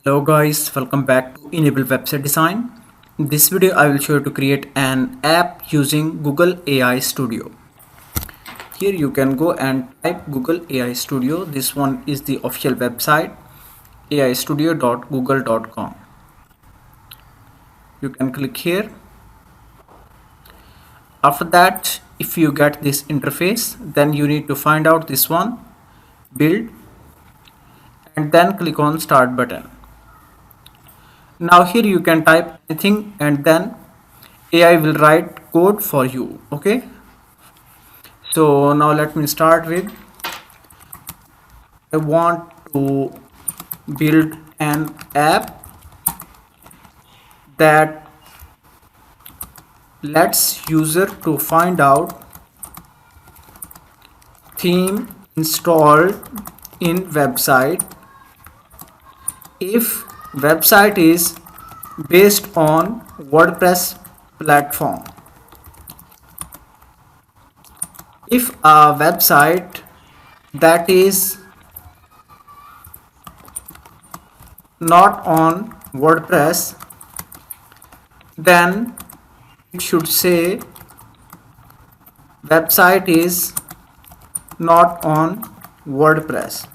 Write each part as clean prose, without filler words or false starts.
Hello guys, welcome back to Enable Website Design. In this video I will show you to create an app using Google AI Studio. Here you can go and type Google AI Studio. This one is the official website aistudio.google.com. You can click here. After that, if you get this interface, then you need to find out this one, build, and then click on start button. Now here you can type anything and then AI will write code for you. Okay, so now let me start with I want to build an app that lets user to find out theme installed in website if website is based on WordPress platform. If a website that is not on WordPress, then it should say website is not on WordPress.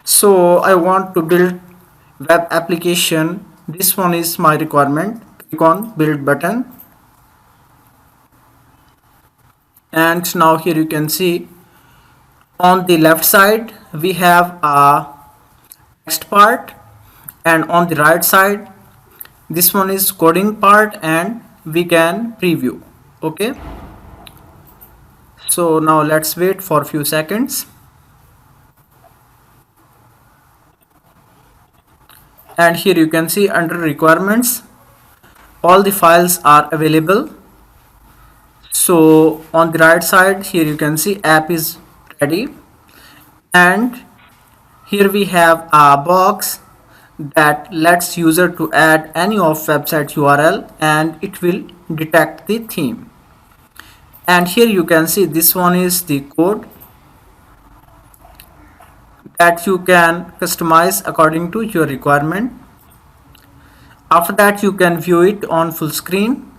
So I want to build web application. This one is my requirement. Click on build button, and now here you can see on the left side we have a text part, and on the right side this one is coding part, and we can preview. Okay, so now let's wait for a few seconds. And here you can see under requirements all the files are available. So on the right side here you can see app is ready, and here we have a box that lets user to add any of website URL and it will detect the theme. And here you can see this one is the code that you can customize according to your requirement. After that you can view it on full screen,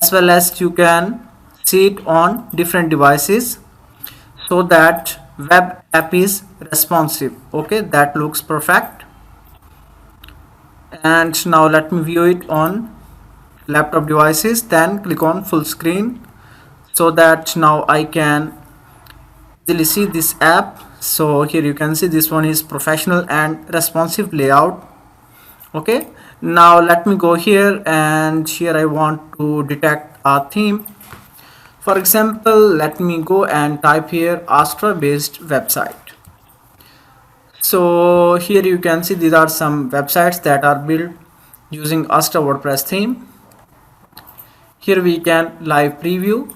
as well as you can see it on different devices so that web app is responsive. Okay, that looks perfect. And now let me view it on laptop devices, then click on full screen so that now I can easily see this app. So here you can see this one is professional and responsive layout. Okay, now let me go here, and here I want to detect a theme. For example, let me go and type here Astra based website. So here you can see these are some websites that are built using Astra WordPress theme. Here we can live preview.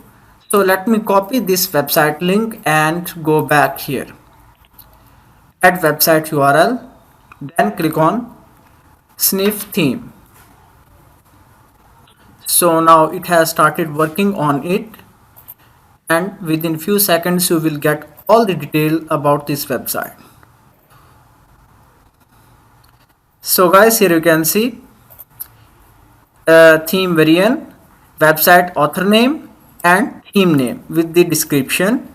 So let me copy this website link and go back here. Add website URL, then click on sniff theme. So now it has started working on it, and within few seconds you will get all the detail about this website. So guys, here you can see theme variant, website author name and theme name with the description,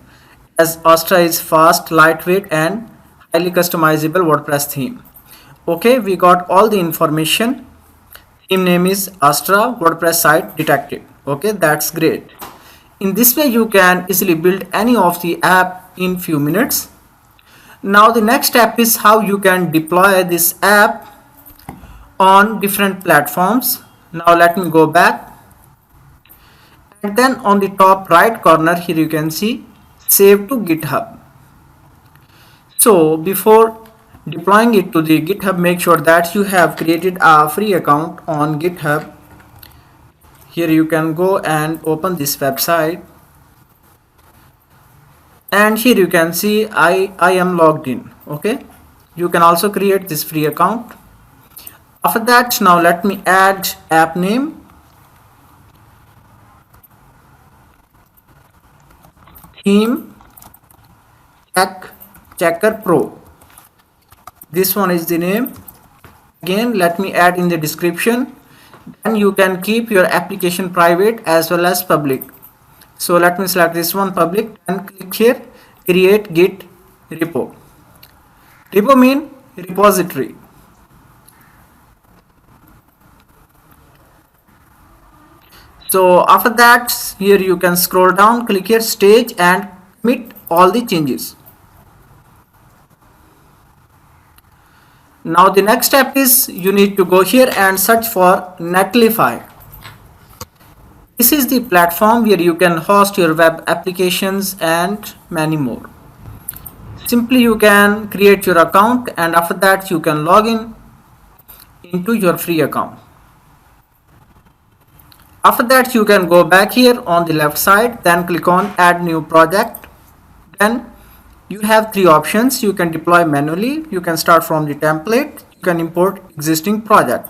as Astra is fast, lightweight and highly customizable WordPress theme. Okay, we got all the information. Theme name is Astra, WordPress site detected. Okay, that's great. In this way you can easily build any of the app in few minutes. Now the next step is how you can deploy this app on different platforms. Now let me go back, and then on the top right corner here you can see save to GitHub. So before deploying it to the GitHub, make sure that you have created a free account on GitHub. Here you can go and open this website, and here you can see I am logged in. Okay, you can also create this free account. After that, now let me add app name, theme, checker pro. This one is the name. Again, let me add in the description. Then you can keep your application private as well as public. So let me select this one, public, and click here, create git repo. Repo mean repository. So after that, here you can scroll down, click here stage and commit all the changes. Now the next step is you need to go here and search for Netlify. This is the platform where you can host your web applications and many more. Simply you can create your account and after that you can log in into your free account. After that you can go back here on the left side, then click on add new project. Then you have three options. You can deploy manually, you can start from the template, you can import existing project.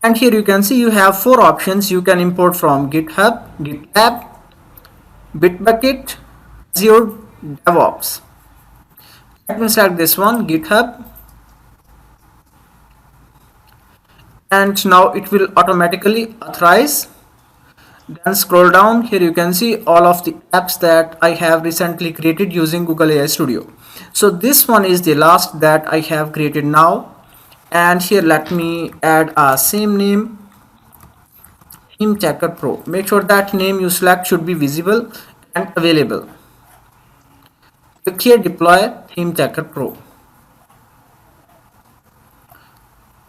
And here you can see you have four options. You can import from GitHub, GitLab, Bitbucket, Azure DevOps. Let me select this one, GitHub. And now it will automatically authorize. Then scroll down, here you can see all of the apps that I have recently created using Google AI Studio. So this one is the last that I have created now, and here let me add a same name, Theme Checker Pro. Make sure that name you select should be visible and available. Click here deploy Theme Checker Pro.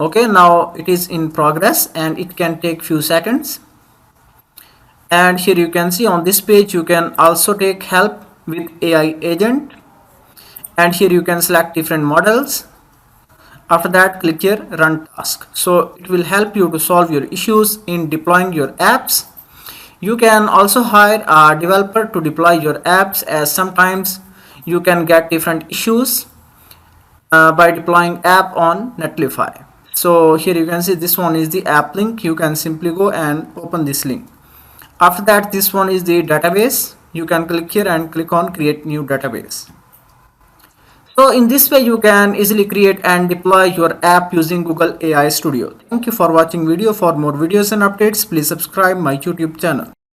Okay, now it is in progress and it can take few seconds. And here you can see on this page you can also take help with AI agent, and here you can select different models. After that click here run task. So it will help you to solve your issues in deploying your apps. You can also hire a developer to deploy your apps, as sometimes you can get different issues by deploying app on Netlify. So here you can see this one is the app link. You can simply go and open this link. After that, this one is the database. You can click here and click on create new database. So in this way you can easily create and deploy your app using Google AI Studio. Thank you for watching video. For more videos and updates, please subscribe my YouTube channel.